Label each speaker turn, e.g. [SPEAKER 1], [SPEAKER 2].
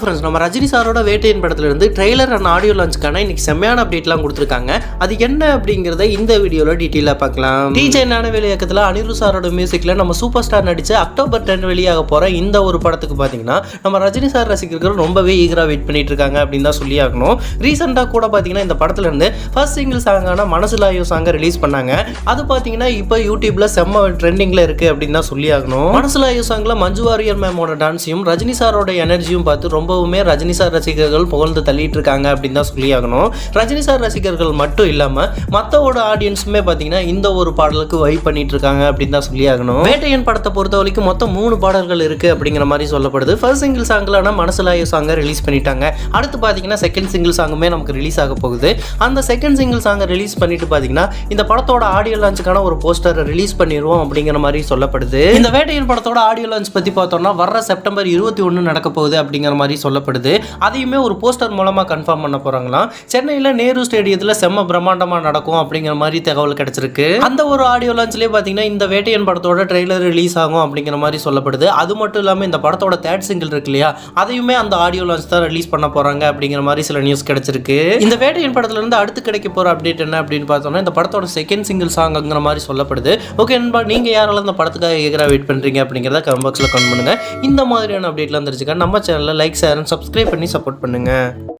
[SPEAKER 1] Friends, நம்ம ரஜினி சாரோட வேட்டையன் படத்துல இருந்து ட்ரெய்லர் அண்ட் ஆடியோ லான்ச்க்கான இன்னைக்கு செம்மையான அப்டேட்லாம் கொடுத்துருக்காங்க. அது என்ன அப்படிங்கிறத இந்த வீடியோல டீட்டெயிலாக பார்க்கலாம். டிஜே ஞானவேல் இயக்கத்தில் அனிருத் சாரோட மியூசிக்ல நம்ம சூப்பர் ஸ்டார் நடிச்ச அக்டோபர் 10 வெளியாக போற இந்த ஒரு படத்துக்கு பார்த்தீங்கன்னா நம்ம ரஜினி சார் ரசிகர்கள் ரொம்பவே ஈகரா வெயிட் பண்ணிட்டு இருக்காங்க அப்படின்னு தான் சொல்லி ஆகணும். ரீசெண்டாக கூட பார்த்தீங்கன்னா இந்த படத்துல இருந்து ஃபர்ஸ்ட் சிங்கிள் சாங்கான மனசுலாயோ சாங்கை ரிலீஸ் பண்ணாங்க. அது பார்த்தீங்கன்னா இப்போ யூடியூப்ல செம்ம ட்ரெண்டிங்ல இருக்கு அப்படின்னு தான் சொல்லி ஆகணும். மனசுலாயோ சாங்ல மஞ்சு வாரியர் மேமோட டான்ஸையும் ரஜினி சாரோட எனர்ஜியும் பார்த்து ரொம்பவுமே ரஜினி சார் ரசிகர்கள் புகழ்ந்து தள்ளிட்டு இருக்காங்க அப்படின்னு தான் சொல்லி ஆகணும். ரஜினி சார் ரசிகர்கள் மட்டும் இல்லாம மற்றவோட ஆடியன்ஸுமே பார்த்தீங்கன்னா இந்த ஒரு பாடலுக்கு வைப் பண்ணிட்டு இருக்காங்க அப்படின்னு தான் சொல்லி ஆகணும். வேட்டையன் படத்தை பொறுத்த வரைக்கும் மொத்தம் 3 பாடல்கள் இருக்கு அப்படிங்கிற மாதிரி சொல்லப்படுது. ஃபர்ஸ்ட் சிங்கிள் சாங்லான மனசுலாயோ சாங்கை ரிலீஸ் பண்ணிட்டாங்க. அடுத்து பார்த்தீங்கன்னா செகண்ட் சிங்கிள் சாங்குமே நமக்கு ரிலீஸ் ஆக போகுது. அந்த செகண்ட் சிங்கிள் சாங்கை ரிலீஸ் பண்ணிட்டு பார்த்தீங்கன்னா இந்த படத்தோட ஆடியோ லான்ச்சுக்கான ஒரு போஸ்டரை ரிலீஸ் பண்ணிடுவோம் அப்படிங்கிற மாதிரி சொல்லப்படுது. இந்த வேட்டையன் படத்தோட ஆடியோ லான்ச் பத்தி பார்த்தோம்னா வர்ற செப்டம்பர் 21 நடக்க போகுது அப்படிங்கிற மாதிரி சொல்லப்படுது. அதையுமே ஒரு போஸ்டர் மூலமா கன்ஃபார்ம் பண்ண போறாங்களாம். சென்னையில் நேரு ஸ்டேடியத்தில் செம்ம பிரம்மாண்டமா நடக்கும் அப்படிங்கிற மாதிரி தகவல் கிடைச்சிருக்கு. அந்த ஒரு ஆடியோ லான்ச்லேயே பார்த்தீங்கன்னா இந்த வேட்டையன் படத்தோட ட்ரெய்லர் ரிலீஸ் ஆகும் அப்படிங்கிற மாதிரி சொல்லப்படுது. அது மட்டும் இல்லாமல் இந்த படத்தோட தேர்ட் சிங்கிள் இருக்கு இல்லையா, அதையுமே அந்த ஆடியோ லான்ச் தான் ரிலீஸ் பண்ண போறாங்க அப்படிங்கிற மாதிரி சில நியூஸ் கிடைச்சிருக்கு. இந்த வேட்டையன் படத்துல இருந்து அடுத்து கிடைக்க போற அப்டேட் என்ன அப்படின்னு பார்த்தோம்னா இந்த படத்தோட செகண்ட் சிங்கிள் சாங்ங்கிற மாதிரி சொல்லப்படுது. ஓகே நண்பா, நீங்க யாரெல்லாம் இந்த படத்துக்காக எகரா வெயிட் பண்றீங்க அப்படிங்கிறத கமெண்ட் பாக்ஸ்ல கமெண்ட் பண்ணுங்க. இந்த மாதிரியான அப்டேட்லாம் தெரிஞ்சுக்க நம்ம சேனலை லைக், ஷேர் அண்ட் சப்ஸ்கிரைப் பண்ணி சப்போர்ட் பண்ணுங்க.